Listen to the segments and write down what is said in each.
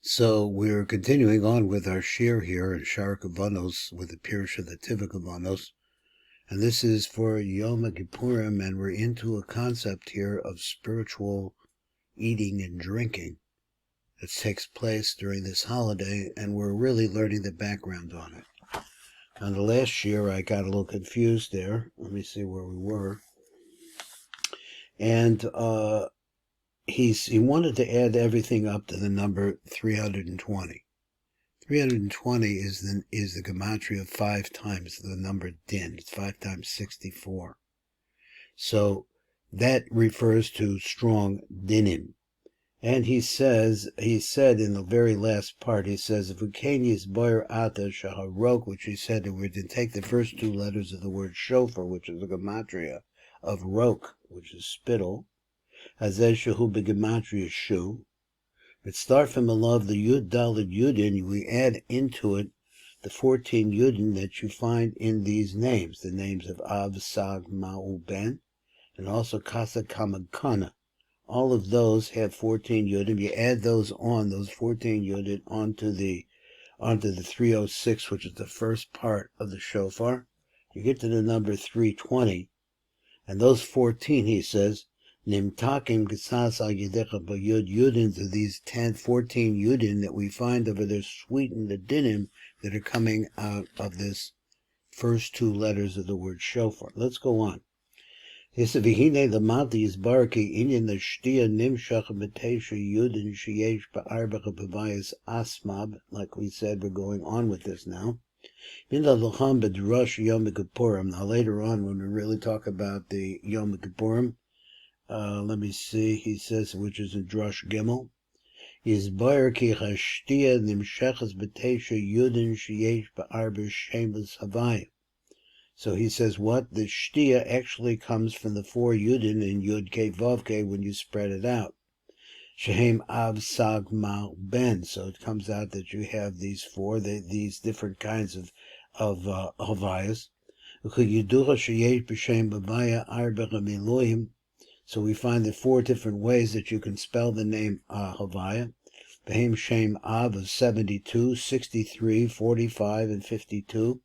So we're continuing on with our shir here in Shar Kavanot with the Pirush of the Tiva Kavanot, and this is for Yom Kippurim, and we're into a concept here of spiritual eating and drinking that takes place during this holiday, and we're really learning the background on it. On the last year, I got a little confused there. Let me see where we were. And he wanted to add everything up to the number 320. 320 is the gematria of 5 times the number din. It's 5 times 64. So that refers to strong dinim. And he said in the very last part, he says, if we can use boyer ata shaharok, which he said that we're to take the first 2 letters of the word shofar, which is the gematria of rok, which is spittle, hazeh shehu begematria shu. But start from above the Yud Daled Yudin, we add into it the 14 Yudin that you find in these names, the names of Av, Sag, Ma'u, Ben, and also Kasa, Kamakana. All of those have 14 Yudin. You add those 14 Yudin onto the 306, which is the first part of the shofar. You get to the number 320, and those 14, he says, Nimtakim Gisas al Yedecha Bayud Yudin, to these 14 Yudin that we find over there, sweeten the dinim that are coming out of this first 2 letters of the word shofar. Let's go on. He said, Vihine Lamati is Baraki Inyan the Shtia Nimshach Betesha Yudin Sheyesh Ba'arbacha Bavayas Asmab. Like we said, we're going on with this now. Drush Yom Kippurim. Now later on, when we really talk about the Yom Kippurim, let me see, he says, which is in Drush Gimel, is Bayer ki chashtia nimshechas b'teisha yudin sheyesh ba'arba shemus havaya. So he says what? The shtia actually comes from the 4 yudin in yud ke vav ke when you spread it out. Shehem av sag mal ben. So it comes out that you have these 4, these different kinds of havayas. Yuducha sheyesh b'shem b'vaya arba miloim. So we find the 4 different ways that you can spell the name Havaya. Behem Shem Av of 72, 63, 45, and 52.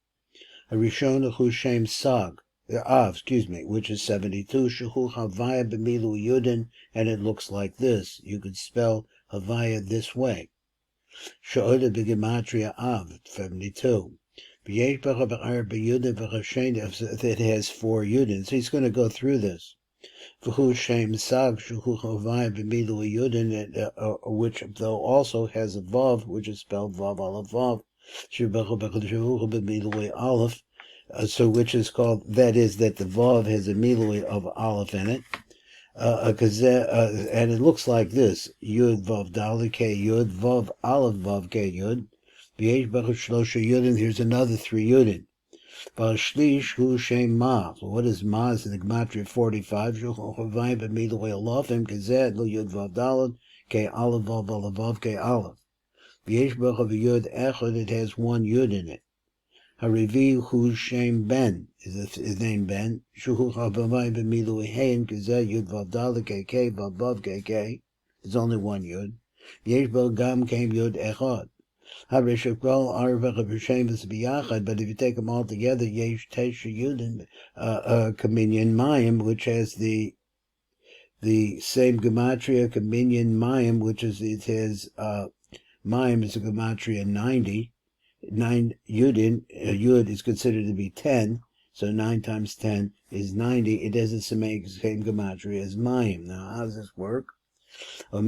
Harishon Hu Shem Sag, which is 72. Shehu Havaya B'milu Yudin, and it looks like this. You could spell Havaya this way. She'oda B'gematria Av, 72. It has 4 Yudin. So he's going to go through this. Which though also has a vav, which is spelled vav aleph vav, so which is called, that is, that the vav has a milui of aleph in it, and it looks like this: yud vav daled ke yud vav aleph vav ke yud. Here's another 3 yudin. Shlish hu shem ma. So what is ma? Is in the gematria 45. Shuchavayim b'milui alafim kazed lo yud vav daled ke aleph vav aleph vav ke aleph. V'yesh b'cha v'yud echad. It has 1 yud in it. Harivi hu shem ben. Is his name Ben? Shuchavayim b'milui hein kazed yud vav daled ke vav vav ke. There's only 1 yud. V'yesh b'cha gam kem yud echad. But if you take them all together, Yesh Tesha Yudin Kaminyan Mayim, which has the same gematria, Kaminyan Mayim, which is, it has Mayim is a gematria 90. 9 Yudin, Yud is considered to be 10, so 9 times 10 is 90. It doesn't make the same gematria as Mayim. Now, how does this work? So also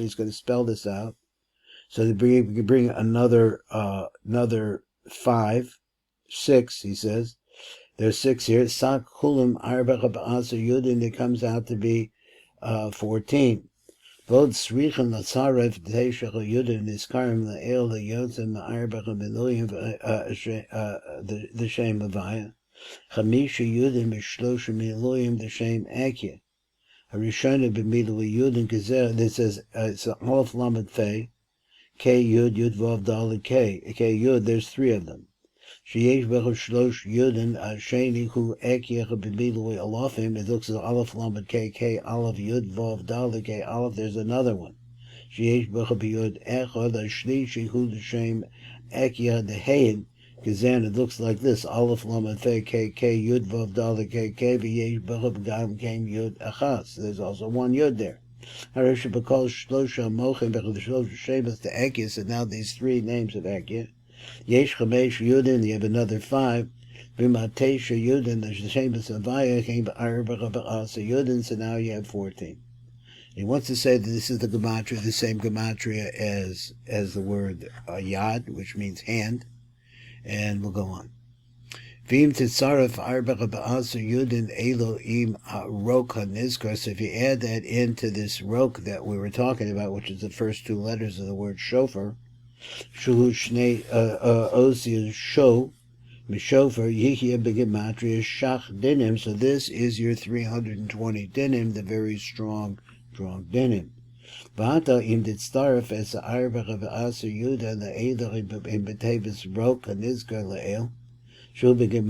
he's going to spell this out. So we can bring another 5, 6, he says. There's 6 here. Sak Hulim Arbacha Ba'asa Yudin, that comes out to be 14. Vod Srichim Latzarev Teishach Yudin Niskarim La'el Yotzim Arbacha Beloyim the Shem Avaya. Chamisha Yudin B'Shlosha Miloyim the Shem Akia. Harishona B'Milui Yudin Kazer. This says it's an Aleph Lamed Fei. K Yud Yud Vav Daled K. K Yud. There's 3 of them. Sheyesh Bechav Shlosh Yudin Sheni Hu Ekiyach B'Bilui Alofim. It looks at Aleph Lamed K K Aleph Yud Vav Dalet K Aleph. There's another one. Sheyesh Bechav Yud Echad Shlishi Hu L'Shem Ekiyach Dehein. Kazan, it looks like this: Aleph Lamed K K Yud Vav Dalet K K V'Yesh Bechav Gam Kem Yud Achas. There's also one Yud there. Harish B'Kol Shlosha Mochim Bechav Shlosha Shemas the Ekiyah. And now these three names of Ekiyah. Yesh Chamesh Yudin, you have another 5. V'Matesha Yudin, the Shemas Avaya came Be'arba Ba'asa Yudin. So now you have 14. He wants to say that this is the gematria, the same gematria as the word yad, which means hand. And we'll go on. V'im titzaref arba ba'asa yudin Elohim rok hanizkar. So if you add that into this rok that we were talking about, which is the first 2 letters of the word shofar, shuhu shnei osias sho, mishofer yihya begematria shach dinim. So this is your 320 dinim, the very strong dinim. V'ata im titzaref es arba ba'asa yudin the Elohim in betevis rok hanizkar le'el. So he says,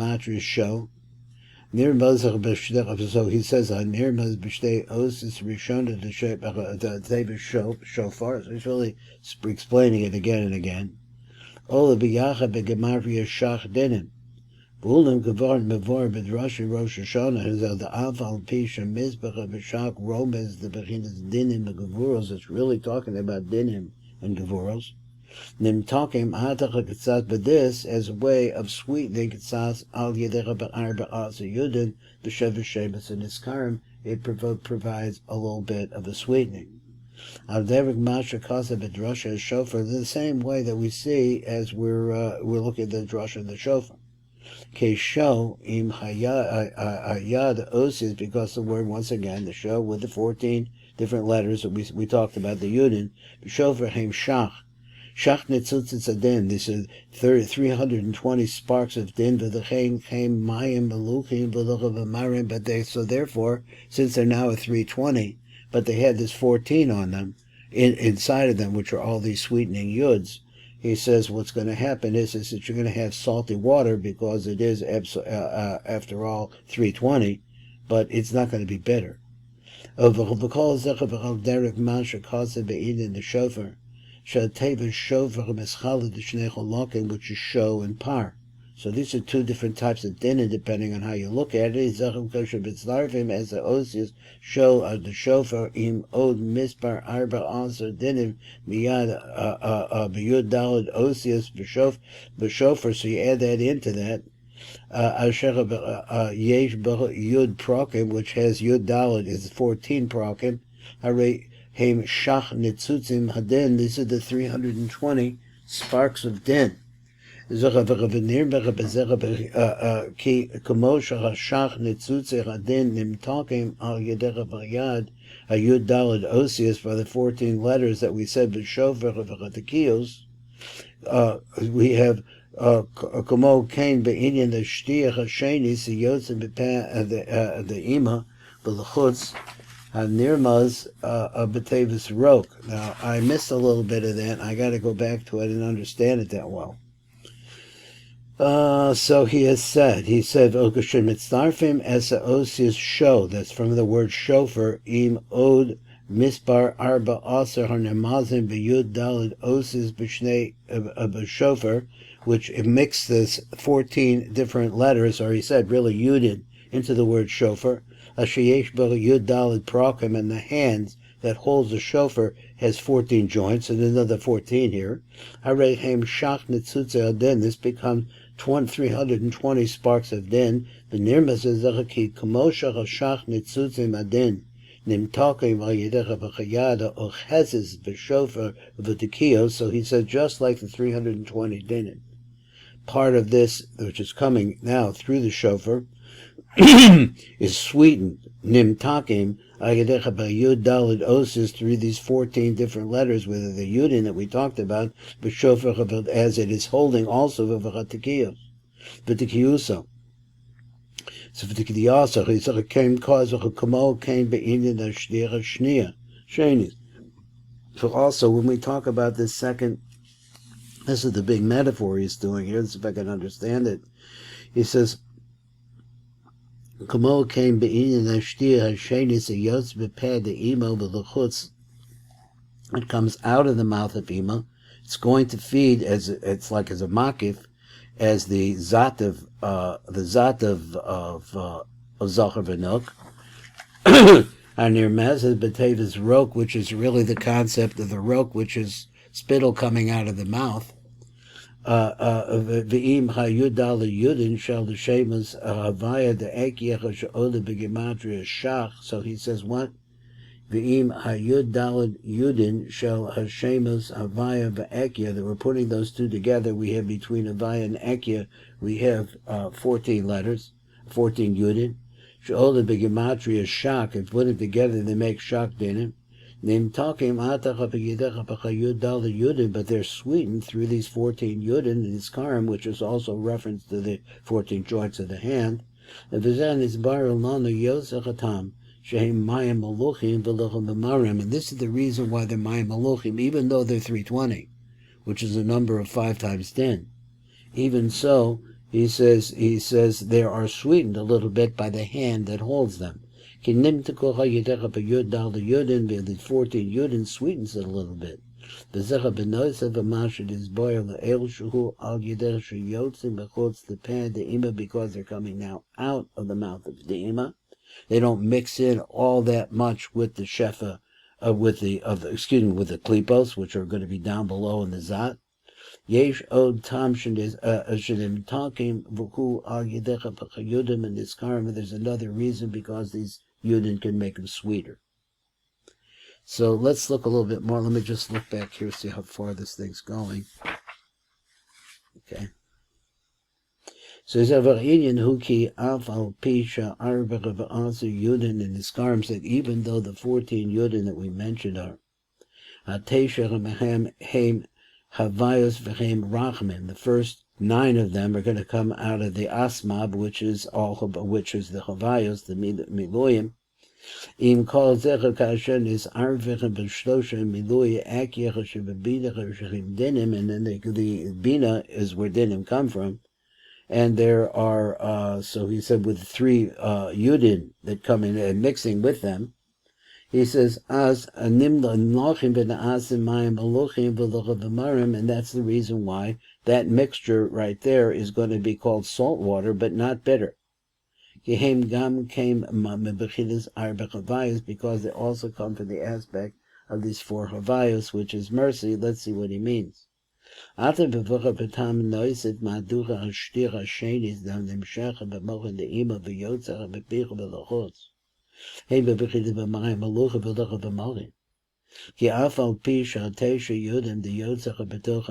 so he says, Nirmaz b'shtei osis rishona the shofar. So he's really explaining it again and again. Ola b'yacha b'gematria shach dinim. B'ulim gavar mevor b'drash Rosh Hashanah is the aval pisha mizbecha b'shach romez the bechinas dinim and gevuros. It's really talking about dinim and gevuros. Nimtakim hatach ketzas, but this as a way of sweetening ketzas al yedecha be'arba asa yudin b'shev shemas and iskarim. It provides a little bit of a sweetening. Al derek masha kasa b'drasha shofar, the same way that we see as we're looking at the drasha and the shofar. Kesho im hayad osis, because the word once again the show with the 14 different letters that we talked about, the yudin b'shofar heim shach. Shach netzutzitz adin. This is 320 sparks of din. V'dechein came mayim beluchim v'luchav v'marim. But so therefore, since they're now at 320, but they had this 14 on them, inside of them, which are all these sweetening yuds. He says what's going to happen is that you're going to have salty water because it is after all 320, but it's not going to be bitter. Derek masha kasa be'idin the shofar. Which is show and par. So these are 2 different types of dinner depending on how you look at it. As the osius show the shofar im od mispar arba answer dinim miyad b'yud dalad osius b'shofar. So you add that into that. Yesh yud prokim, which has yud dalad is 14 prokim. Heim shach netzutzim hadin. These are the 320 sparks of din. Ki kamosha shach netzutzi hadin nimtakim al yedecha v'yad hayud dalad osius, for the 14 letters that we said b'shofar v'chatikiyos. We have kamo kain be'inyan the shtiach hasheni siyotzim b'peh the ima b'lechutz. Nirmaz B'Tevis Rok. Now, I missed a little bit of that. I got to go back to it and understand it that well. So he said, Okashim Mitzarfim Esa Osius Show. That's from the word shofar. Im Od Mispar Arba Aser Harnemazim B'Yud Dalid Osis B'Shnei B'Shofar, which mixes 14 different letters, or he said really Yudin, into the word shofar. Asheyesh Yud Dalid Prakim, and the hands that holds the shofar has 14 joints, and another 14 here. Harehem Shach Netzutze Adin. This becomes 320 sparks of din. The nirmas is Zachaki Kamosha Shach Netzutze Adin. Nimtakim Vayedecha V'Chayada Ochezes B'Shofar V'Tekiyos. So he said, just like the 320 dinim. Part of this, which is coming now through the shofar, is sweetened. Nimtakim Ayadecha B'Yud Dalid Osis, through these 14 different letters, whether the Yudin that we talked about, B'Shofar as it is holding also V'Chatikiyos, V'Tekiyuso. So V'Tekiyasa, he said, came cause of a Kamo came Be'inyan Ashdira Shnia. So also, when we talk about this second This is the big metaphor he's doing here. Let's see if I can understand it. He says, Kamo came be'inyan ashtir hashenis ayotz beped imo b'luchutz. It comes out of the mouth of Ima. It's going to feed as a makif, as the zat of Zachar V'Nuk. Anirmez is B'Tevis Rok, which is really the concept of the Rok, which is spittle coming out of the mouth. V'im hayudal yudin shel l'shemas havaya de'ekyecha she'oda b'gematria shach. So he says what? V'im hayudal yudin shel hashemas havaya ve'ekya. That we're putting those two together. We have between havaya and ekya, we have 14 letters, 14 yudin. She'oda b'gematria shach. If put it together, they make shach dinim. But they're sweetened through these 14 yudin and iskarim, which is also reference to the 14 joints of the hand. And this is the reason why they're mayim maluchim, even though they're 320, which is a number of 5 times 10. Even so, he says they are sweetened a little bit by the hand that holds them. The 14 yudin sweetens it a little bit. Because they're coming now out of the mouth of the ima. They don't mix in all that much with the shefa, with the klipos, which are going to be down below in the zat. Yesh od tam shenim talking v'ku al yedecha p'chayudim and iskarim. There's another reason, because these yudin can make them sweeter. So let's look a little bit more. Let me just look back here, see how far this thing's going. Okay. So he said, Huki Af al Pisha Arbach Yudin and iskarim, said even though the 14 yudin that we mentioned are Atesha Mehem Heim Havayos v'cheim rachmin. The first 9 of them are going to come out of the asmab, which is the chavayos, the miloyim. Im kol zecher kashen is arvechem b'shlosha miloy akyecha shebabinacha shechim dinim, and then the bina is where dinim come from. And there are, so he said, with 3 yudin that come in and mixing with them. He says, as and that's the reason why that mixture right there is going to be called salt water, but not bitter. Because they also come from the aspect of these 4 havayos, which is mercy. Let's see what he means. Ki afal pisha tesha yudim the yotzach betoch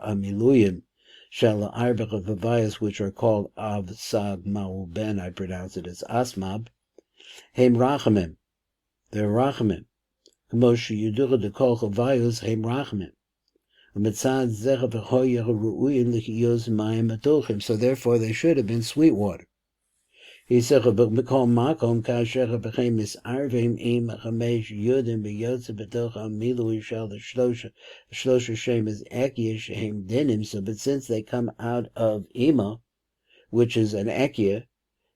amiluyim shall arbach of havayas, which are called av sag ma'uben. I pronounce it as asmab. Heim rachamim. They're rachamim. K'moshe yuducha de kol havayos heim rachamim. U'metzad zecha v'hoyach ru'uyin l'chiyos mayim matochim. So therefore they should have been sweet water. He said, "B'kol makom kasher b'chem misarvim im chamesh yudim b'yotze b'toch amilui shel the shlosha shem is ekya shehem dinim." So, but since they come out of ima, which is an ekya,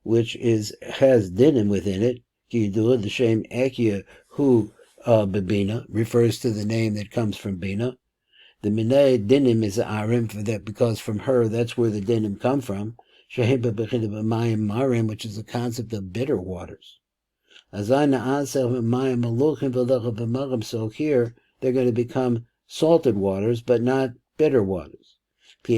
which has dinim within it, ki yidu the shem ekya hu b'bina refers to the name that comes from bina. The minay dinim is arim for that, because from her that's where the dinim come from. Which is the concept of bitter waters. So here they're going to become salted waters, but not bitter waters. So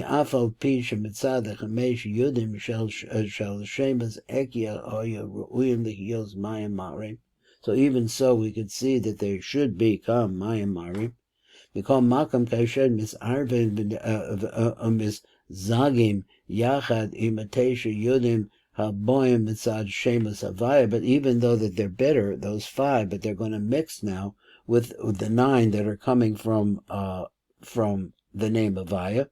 even so, we could see that they should become mayim marim. Because makam kaished misarvin zagim yachad imatesha yudim haboim mitzad shemus havaya. But even though that they're bitter, those 5, but they're going to mix now with the 9 that are coming from the name havaya.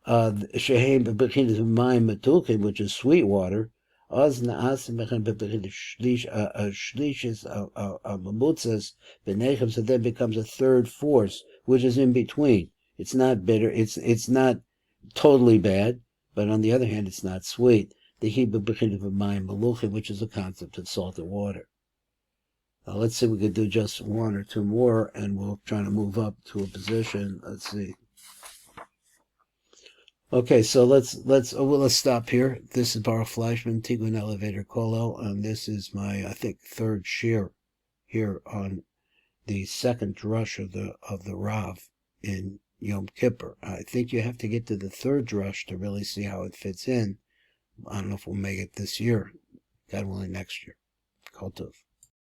Shehem b'bechinas mayim matukim, which is sweet water. Oz na'asim b'bechinas shlishis mamutzas b'nechem. So then becomes a third force, which is in between. It's not bitter. It's not totally bad, but on the other hand, it's not sweet. The Hebrew b'chinuv b'mayim meluchim, which is a concept of salt and water. Now, let's see if we could do just one or two more, and we'll try to move up to a position. Let's see. Okay, so let's stop here. This is Baruch Fleischman, Tikkun Elevator Kollel, and this is my, I think, third shir here on the second drush of the Rav in Yom Kippur. I think you have to get to the third drush to really see how it fits in. I don't know if we'll make it this year. God willing, next year. Kol tov.